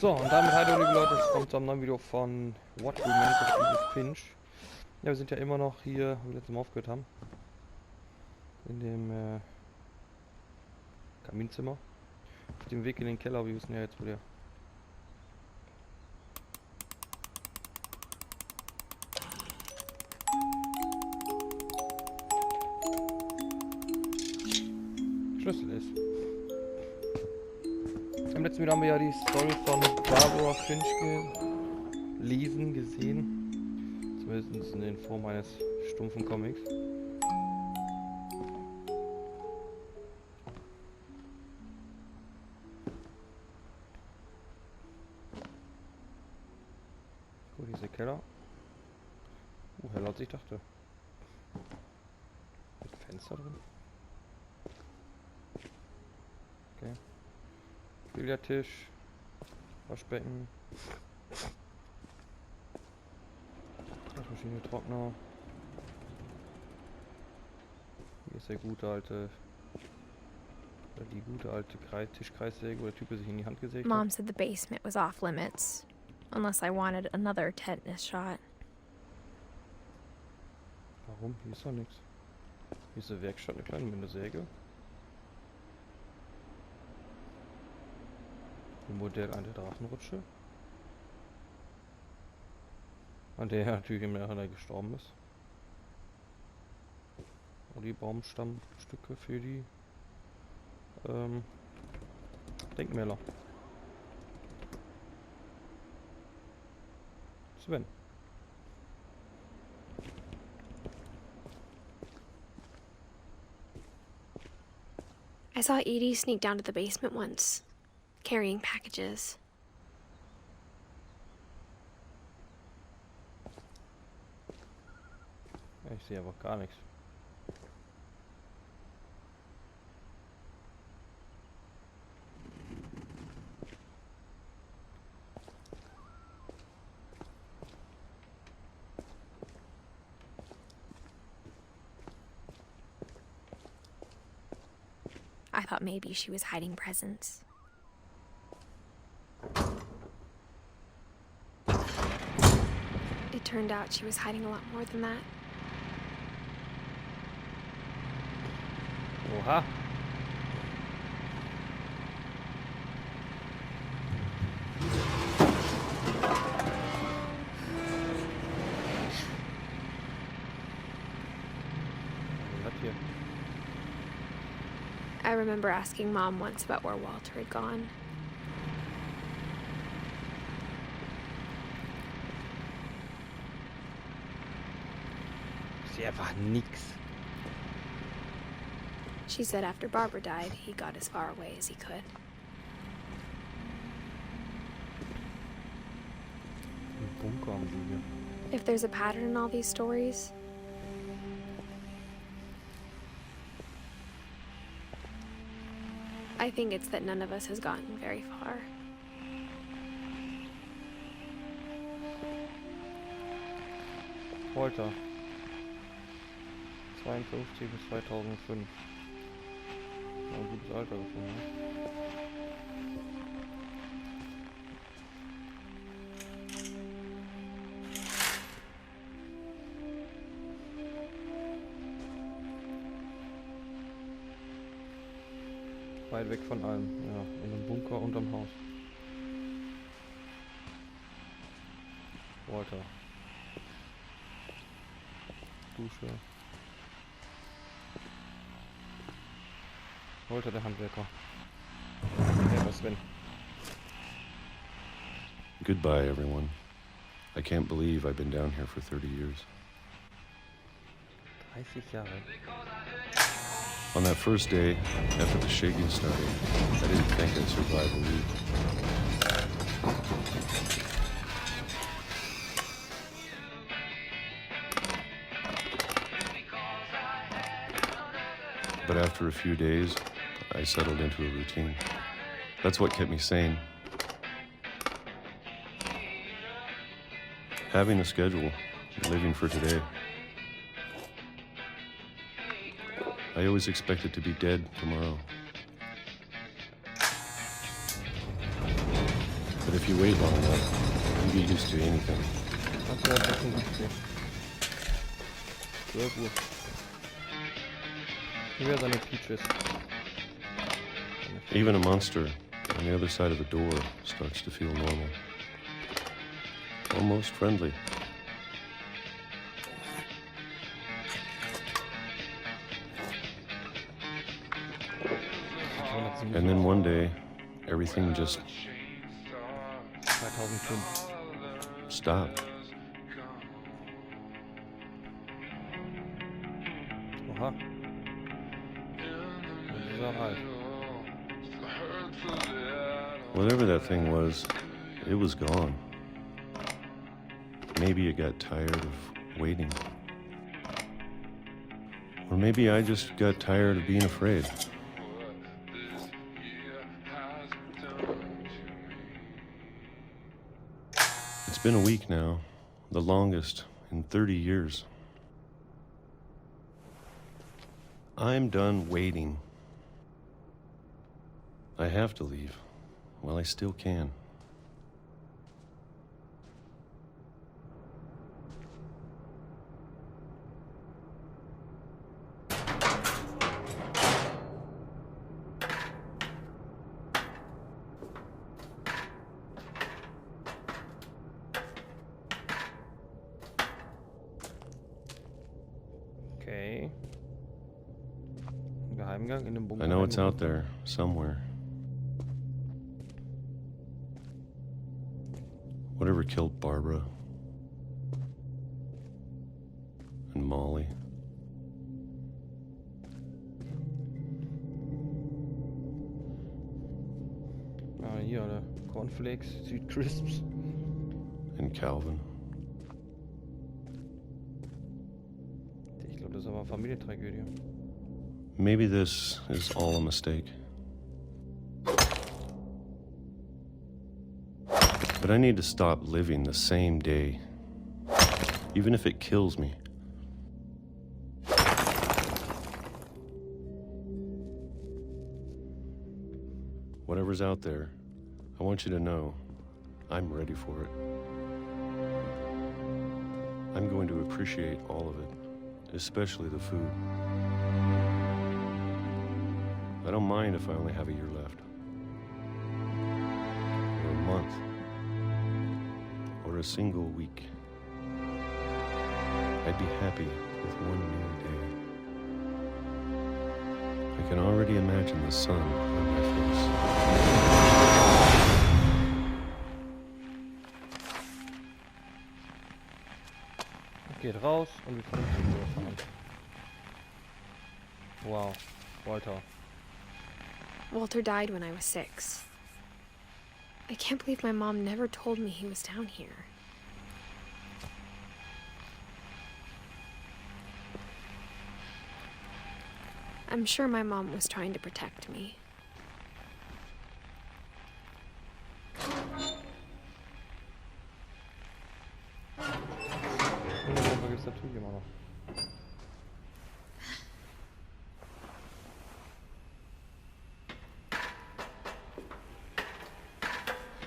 So, und damit hallo liebe Leute, willkommen zu einem neuen Video von Remains of Edith Finch. Ja, wir sind ja immer noch hier, wo wir letztes Mal aufgehört haben. In dem Kaminzimmer. Auf dem Weg in den Keller, wir wissen ja jetzt, wo der... Schlüssel ist. Im letzten Video haben wir ja die Story von Sparrow Finch gesehen. Zumindest in Form eines stumpfen Comics. Gut, diese Keller. Heller als ich dachte. Mit Fenster drin. Okay. Billardtisch, Waschbecken, Waschmaschine, Trockner. Hier ist der gute alte, oder die gute alte Tischkreissäge, wo der Typ sich in die Hand gesägt hat. Mom said the basement was off limits, unless I wanted another tetanus shot. Warum? Hier ist doch nichts. Hier ist eine Werkstatt, eine kleine Säge. Modell an der Drachenrutsche. An der natürlich im Nachhinein gestorben ist. Und die Baumstammstücke für die Denkmäler. Sven. I saw Edie sneak down to the basement once, carrying packages. Ich sehe aber gar nichts. I thought maybe she was hiding presents. It turned out she was hiding a lot more than that. Oha. Was hier? I remember asking Mom once about where Walter had gone. Ich sehe einfach nix. She said after Barbara died, he got as far away as he could. Ein Bunker haben sie hier. If there's a pattern in all these stories, I think it's that none of us has gotten very far. Walter. 52 bis 2005. Ein gutes Alter gefunden. Weit weg von allem, ja, in einem Bunker unterm Haus. Walter. Dusche. Walter, der Handwerker. Ja, Sven. Goodbye, everyone. I can't believe I've been down here for 30 years. 30 Jahre. On that first day, after the shaking started, I didn't think I'd survive a week. But after a few days, I settled into a routine. That's what kept me sane. Having a schedule, living for today. I always expected to be dead tomorrow. But if you wait long enough, you get used to anything. 1976. 12 Uhr. Hier wäre seine Peaches. Even a monster on the other side of the door starts to feel normal. Almost friendly. And then one day, everything just 2005. stopped. Oha. Das ist auch alt. Whatever that thing was, it was gone. Maybe it got tired of waiting. Or maybe I just got tired of being afraid. It's been a week now, the longest in 30 years. I'm done waiting. I have to leave while I still can. Okay. Geheimgang in dem Bunker. I know it's out there, somewhere. Whatever killed Barbara and Molly. Ah, hier, oder? Cornflakes, Sweet Crisps. And Calvin. Ich glaube, das ist aber eine Familientragödie. Maybe this is all a mistake. But I need to stop living the same day, even if it kills me. Whatever's out there, I want you to know I'm ready for it. I'm going to appreciate all of it, especially the food. I don't mind if I only have a year left, or a month, or a single week. I'd be happy with one new day. I can already imagine the sun on my face. Geht raus und wir können zum Uhr fahren. Wow, Walter. Walter died when I was 6. I can't believe my mom never told me he was down here. I'm sure my mom was trying to protect me. Und den Bunker gibt's natürlich immer noch.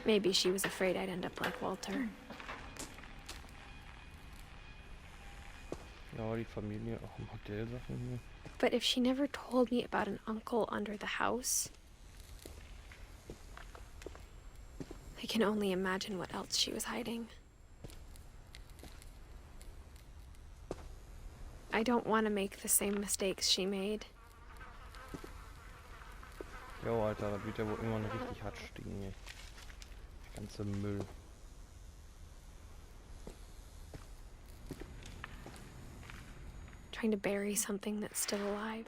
Maybe she was afraid I'd end up like Walter. Ja, die Familie, auch im Hotel Sachen hier. But if she never told me about an uncle under the house, I can only imagine what else she was hiding. I don't want to make the same mistakes she made. Jo, Alter, da wird ja wohl irgendwann richtig hart stinken hier. Der ganze Müll. Trying to bury something that's still alive.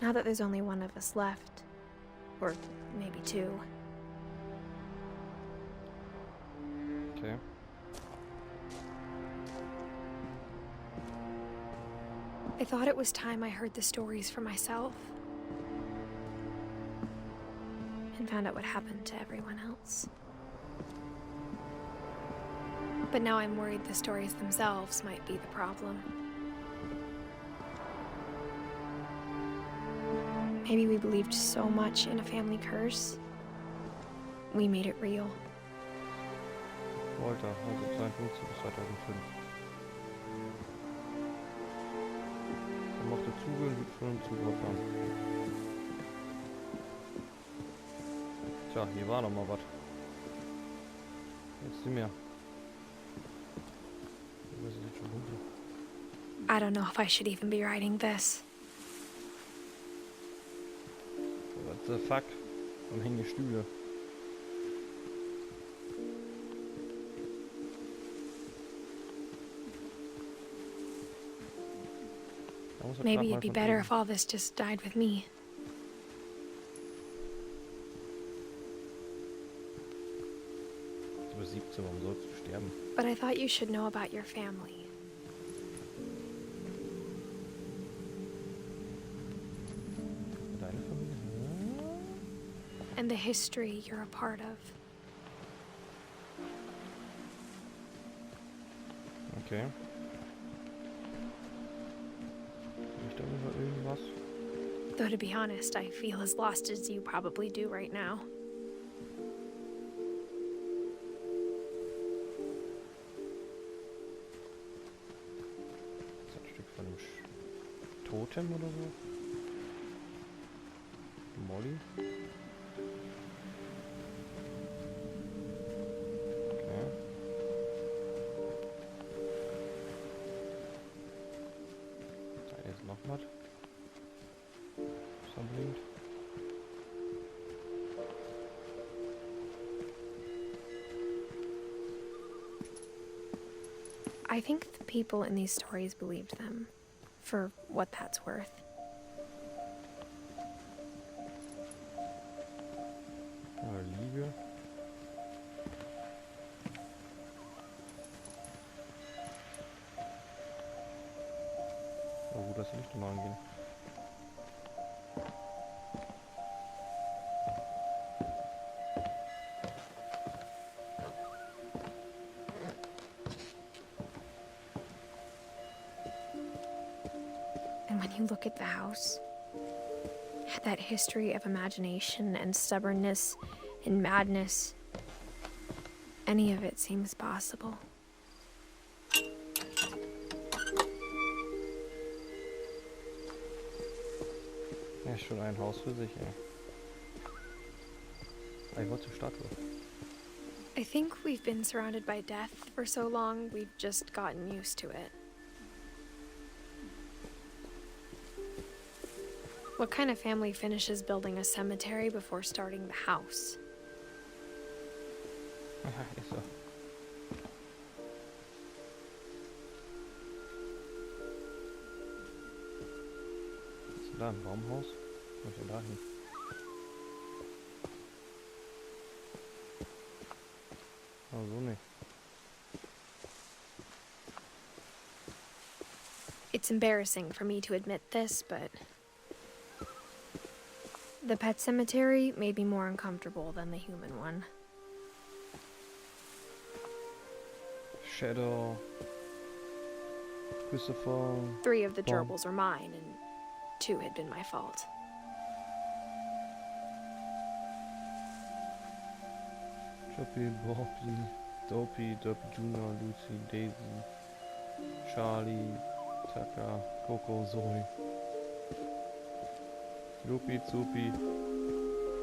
Now that there's only one of us left, or maybe 2. Okay. I thought it was time I heard the stories for myself and found out what happened to everyone else. But now I'm worried the stories themselves might be the problem. Maybe we believed so much in a family curse. We made it real. Walter, also 52 bis 2005. Er mochte zugehören, wird von einem Zug fahren. Tja, hier war noch mal was. Jetzt sind wir. Das ist jetzt schon dunkel. I don't know if I should even be writing this. What the fuck? Dann hängen die Stühle. Maybe it'd be better if all this just died with me. Du bist 17, warum sollst du sterben? But I thought you should know about your family. Deine Familie? And the history you're a part of. Okay. Nicht darüber irgendwas? Though to be honest, I feel as lost as you probably do right now. Ist das ein Stück von einem Totem oder so? Molly? Okay. Da ist noch was. Was blinkt. I think the people in these stories believed them, for what that's worth. Liege. Oh, gut, dass die Lichter mal angehen. And when you look at the house, it had that history of imagination and stubbornness and madness. Any of it seems possible. Ja, ist schon ein Haus für sich, ey. Ich wollte zur Statue. I think we've been surrounded by death for so long, we've just gotten used to it. What kind of family finishes building a cemetery before starting the house? Ist so. Ist da ein Baumhaus? Was ist denn da hin? Oh, so nicht. It's embarrassing for me to admit this, but the pet cemetery made me more uncomfortable than the human one. Shadow. Christopher. 3 of the Bob. gerbils are mine, and 2 had been my fault. Choppy, Bobby, Dopey, Dopey Junior, Lucy, Daisy, Charlie, Tucker, Coco, Zoe. Lupi, Zupi,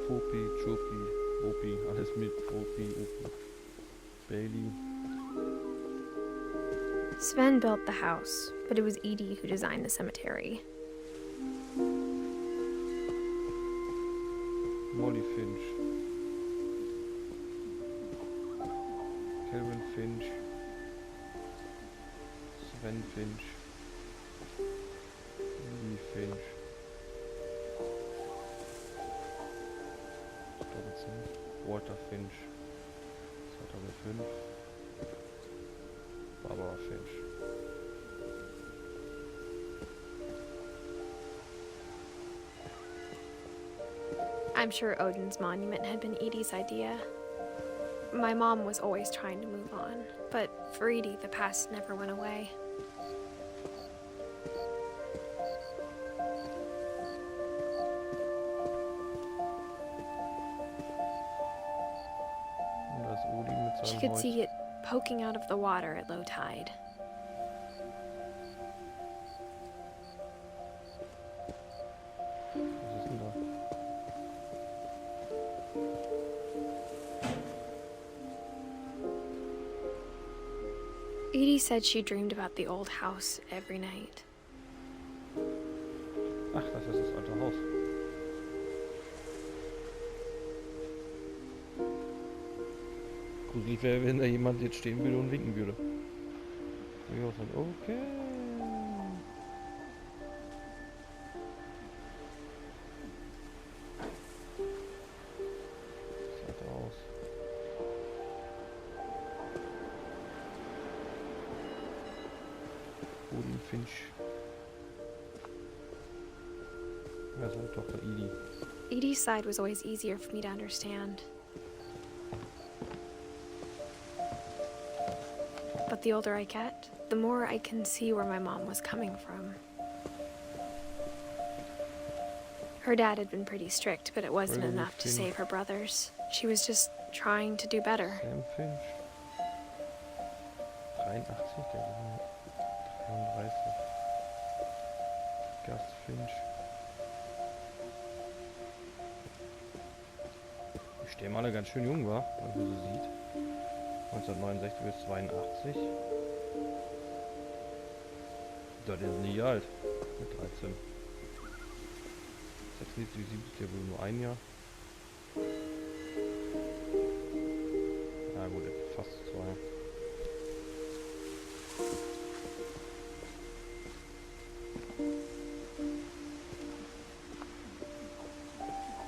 Fupi, Chupi, Opi, alles mit Opi, Upi, Bailey. Sven built the house, but it was Edie who designed the cemetery. Molly Finch. Calvin Finch. Sven Finch. Lily Finch. Walter Finch. 2005. Barbara Finch. I'm sure Odin's monument had been Edie's idea. My mom was always trying to move on, but for Edie, the past never went away. She im could Haus. see it poking out of the water at low tide. Was ist denn da? Edie said she dreamed about the old house every night. Ach, das ist das alte Haus. Gruselig wäre, wenn da jemand jetzt stehen würde und winken würde. Würde ich auch sagen, okay. Das alte Haus. Odin Finch. Ja, seine Tochter Edie. Edie's side was always easier for me to understand. But the older I get, the more I can see where my mom was coming from. Her dad had been pretty strict, but it wasn't Really enough to Finch. save her brothers. She was just trying to do better. Sam Finch. 83, der war 33. Gus Finch. Die stehen alle ganz schön jung, war, wenn man so sieht. 1969 bis 82. Dort ist nie alt. Mit 13. 76, 70, der wohl nur ein Jahr. Na gut, fast 2.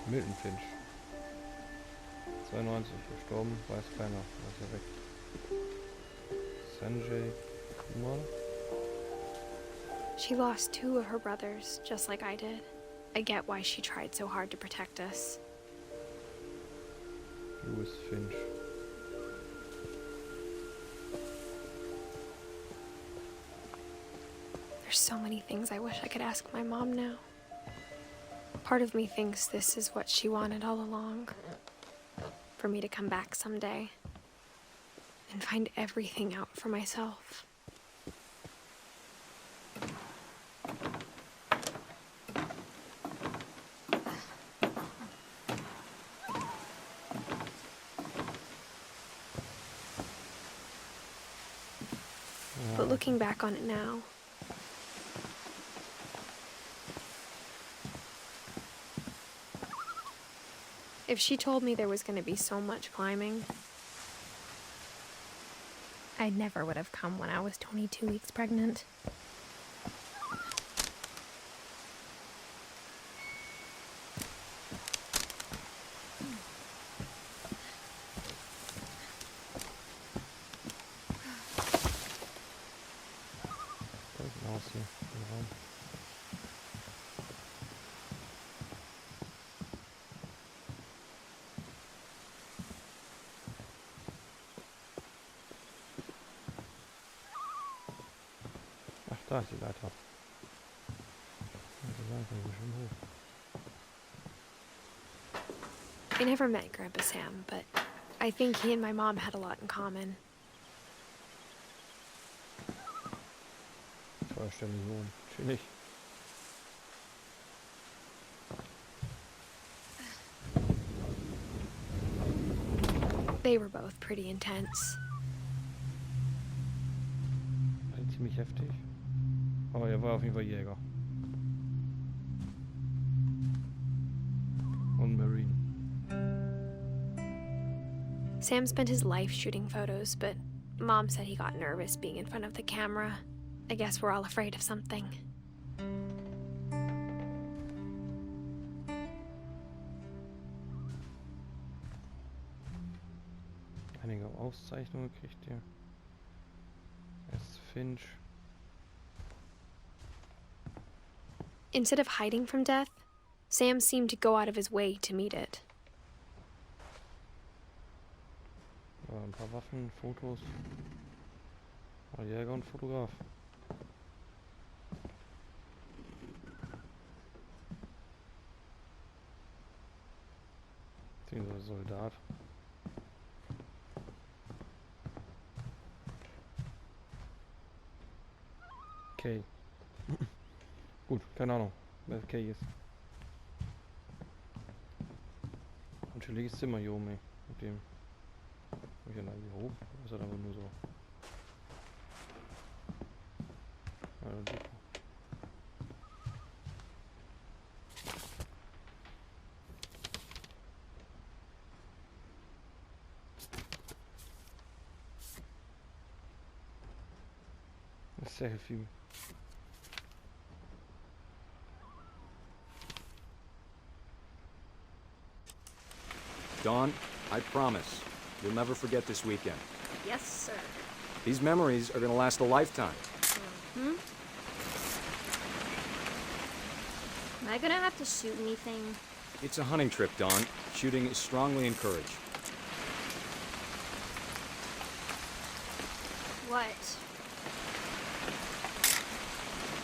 Milton Finch. 92, verstorben, weiß keiner, weiß er weg. Sanjay Kumar. She lost 2 of her brothers, just like I did. I get why she tried so hard to protect us. Louis Finch. There's so many things I wish I could ask my mom now. Part of me thinks this is what she wanted all along. For me to come back someday and find everything out for myself. But looking back on it now, if she told me there was going to be so much climbing, I never would have come when I was 22 weeks pregnant. Aus hier im Raum. Ach, da ist die Leiter. Also sagen, kann ich schon hoch. I never met Grandpa Sam, but I think he and my mom had a lot in common. Steuerständig chillig. They were both pretty intense. Ziemlich heftig. Aber er war auf jeden Fall Jäger. Und Marine. Sam spent his life shooting photos, but Mom said he got nervous being in front of the camera. I guess we're all afraid of something. Einige Auszeichnungen kriegt ihr. S. Finch. Instead of hiding from death, Sam seemed to go out of his way to meet it. Ein paar Waffen, Fotos. Jäger und Fotograf. Dieser Soldat. Kay. Gut, keine Ahnung, wer Kay ist. Ein chilliges Zimmer hier oben, ey. Mit dem. Komm ich dann irgendwie hoch? Oder ist das einfach nur so? Ja, super. Das ist sehr viel. Dawn, I promise, you'll never forget this weekend. Yes, sir. These memories are gonna last a lifetime. Hmm? Am I gonna have to shoot anything? It's a hunting trip, Dawn. Shooting is strongly encouraged. What?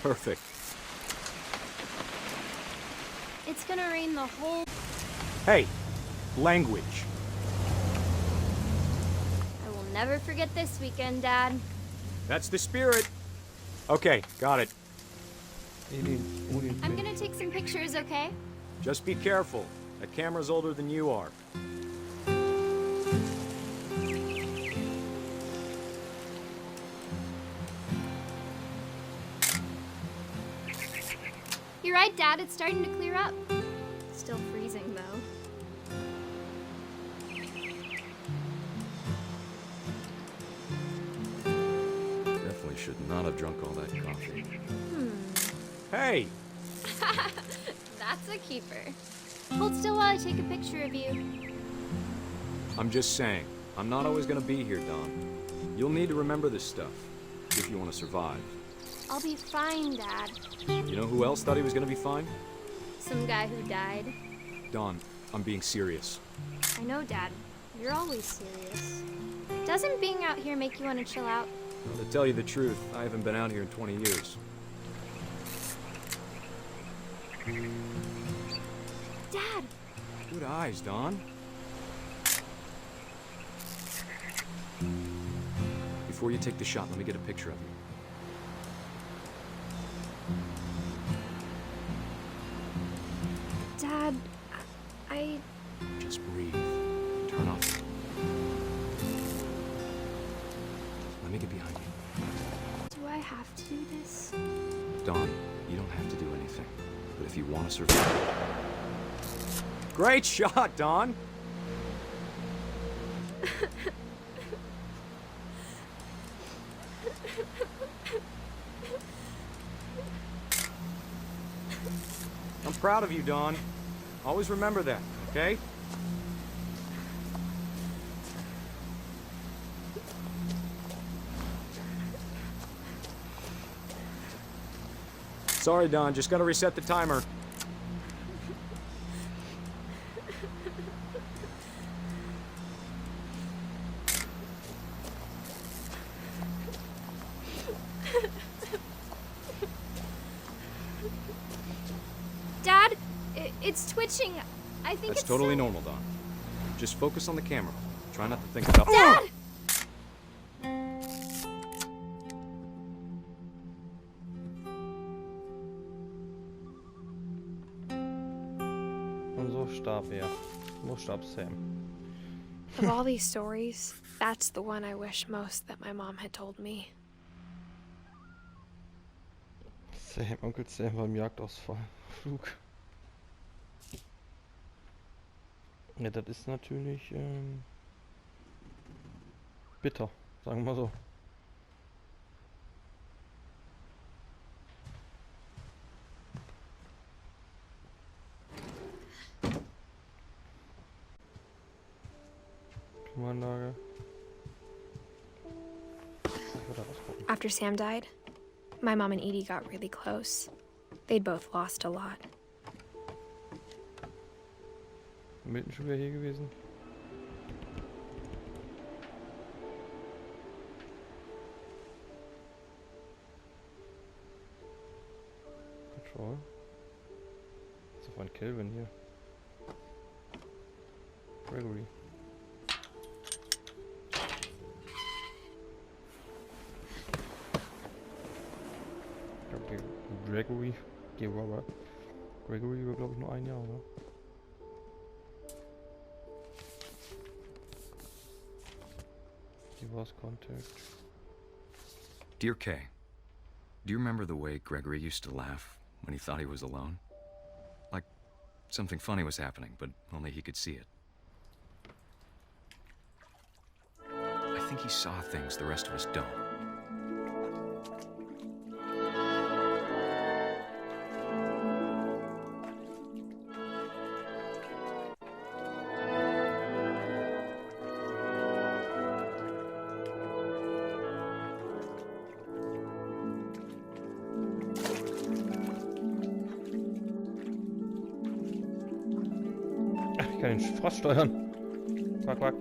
Perfect. It's gonna rain the whole... Hey, language. I will never forget this weekend, Dad. That's the spirit. Okay, got it. I'm gonna take some pictures, okay? Just be careful. That camera's older than you are. You're right, Dad. It's starting to clear up. Still freezing, though. Definitely should not have drunk all that coffee. Hey! That's a keeper. Hold still while I take a picture of you. I'm just saying, I'm not always gonna be here, Dawn. You'll need to remember this stuff, if you want to survive. I'll be fine, Dad. You know who else thought he was gonna be fine? Some guy who died. Dawn, I'm being serious. I know, Dad. You're always serious. Doesn't being out here make you want to chill out? Well, to tell you the truth, I haven't been out here in 20 years. Dad! Good eyes, Dawn. Before you take the shot, let me get a picture of you. Dad, I... Just breathe. Turn off. Let me get behind you. Do I have to do this? Dawn, you don't have to do anything. But if you want to survive... Great shot, Dawn! I'm proud of you, Dawn. Always remember that, okay? Sorry, Dawn, just gotta reset the timer. Dad, it's twitching. I think That's it's... totally normal, Dawn. Just focus on the camera. Try not to think about... Dad! Und so starb er. So starb Sam. Of all these stories, that's the one I wish most that my mom had told me. Sam, Onkel Sam beim Jagdausfall. Flug. Ja, das ist natürlich bitter, sagen wir mal so. Klimaanlage. After Sam died, my mom and Edie got really close. They'd both lost a lot. Milton schon wieder hier gewesen. Control. Was ist auf ein Kelvin hier? Gregory. Gregory. Gregory war, glaube ich, nur 1 Jahr, oder? Divorce contact. Dear Kay, do you remember the way Gregory used to laugh when he thought he was alone? Like something funny was happening, but only he could see it. I think he saw things the rest of us don't. Ich kann den Frost steuern. Quack, quack.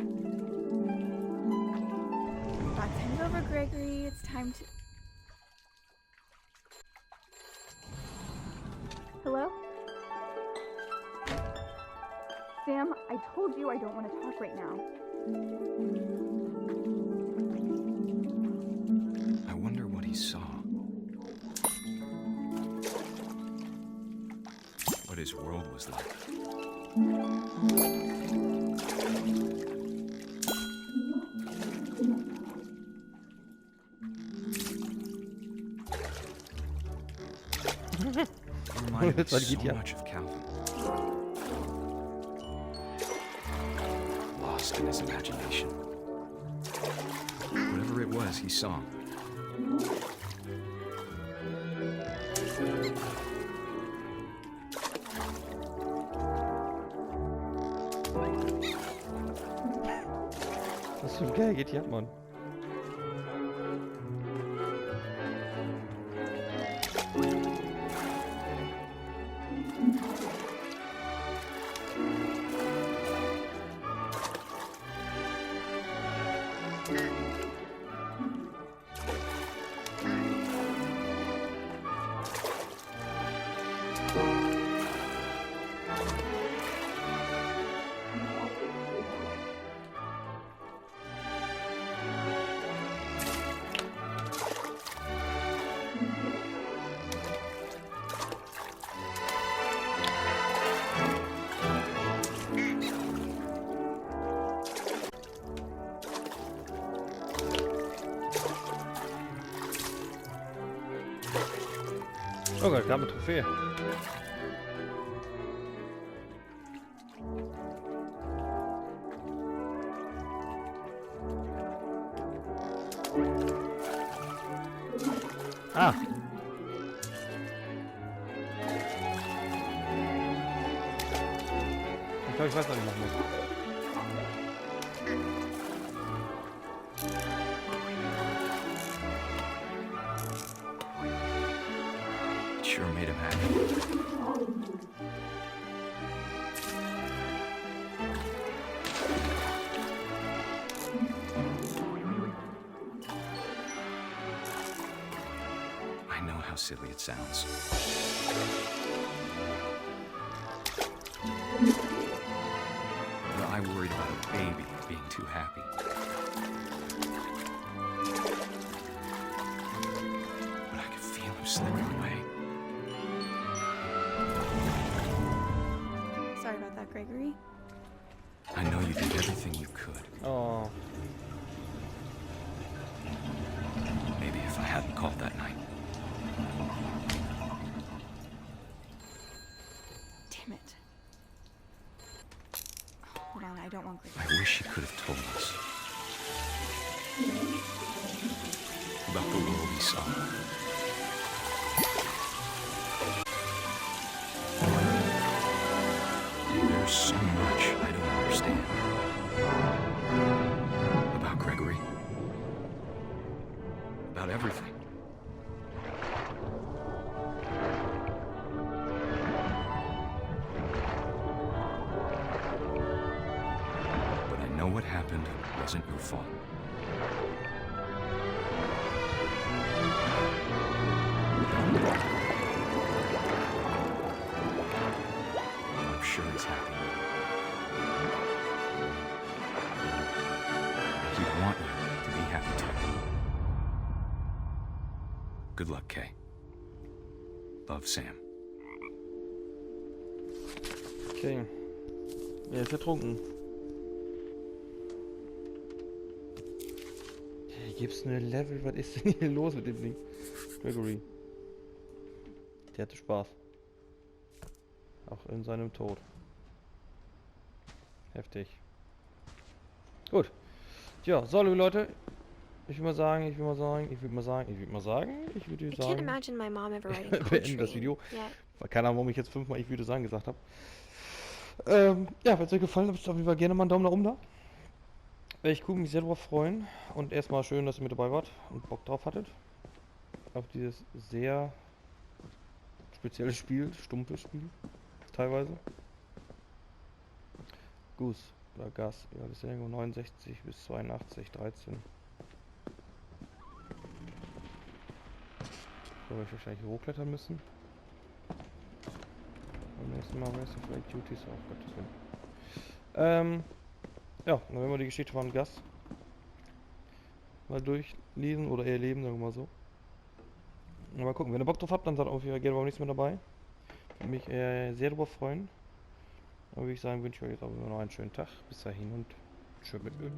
Thoughts hang over, Gregory. It's time to... Hello? Sam, I told you I don't want to talk right now. I wonder what he saw. What his world was like. Reminded me so much of Calvin. Lost in his imagination. Whatever it was he saw. Was für ein geil geht hier ab, Mann. Oh Gott, wir haben eine Trophäe. Ah! Ich glaube, ich weiß, was ich machen muss. Sure made him happy. I know how silly it sounds. But I worried about a baby being too happy. But I could feel him slipping away. Sorry about that, Gregory. I know you did everything you could. Oh. Maybe if I hadn't called that night. Damn it. Hold on, I don't want Gregory. I wish he could have told us about the world he saw. There's so much I don't understand about Gregory, about everything. But I know what happened wasn't your fault. I'm sure he's happy. He'd want you to be happy too. Good luck, Kay. Love, Sam. Okay. Er ist ertrunken. Gibt's eine Level? Was ist denn hier los mit dem Ding? Gregory. Der hatte Spaß. Auch in seinem Tod. Heftig. Gut. Tja, so liebe Leute. Ich würde I can't imagine my mom ever writing beenden poetry. das Video. Yet. Keine Ahnung, warum ich jetzt 5-mal ich würde sagen gesagt habe. Ja, wenn es euch gefallen hat, lasst auf jeden Fall gerne mal einen Daumen nach oben da. Ich würde mich sehr darauf freuen. Und erstmal schön, dass ihr mit dabei wart und Bock drauf hattet. Auf dieses sehr spezielle Spiel, stumpfes Spiel. Teilweise. Goose oder Gas, ja, das ist irgendwo 69 bis 82, 13. Da werde ich wahrscheinlich hochklettern müssen. Beim nächsten Mal weiß ich vielleicht Duties auch, Gottes Willen. Ja, dann werden wir die Geschichte von Gas mal durchlesen oder erleben, sagen wir mal so. Mal gucken, wenn ihr Bock drauf habt, dann seid auf jeden Fall gerne beim nächsten Mal dabei. Würde mich sehr darüber freuen. Dann würde ich sagen, wünsche ich euch jetzt aber noch einen schönen Tag. Bis dahin und tschüss mit Öl.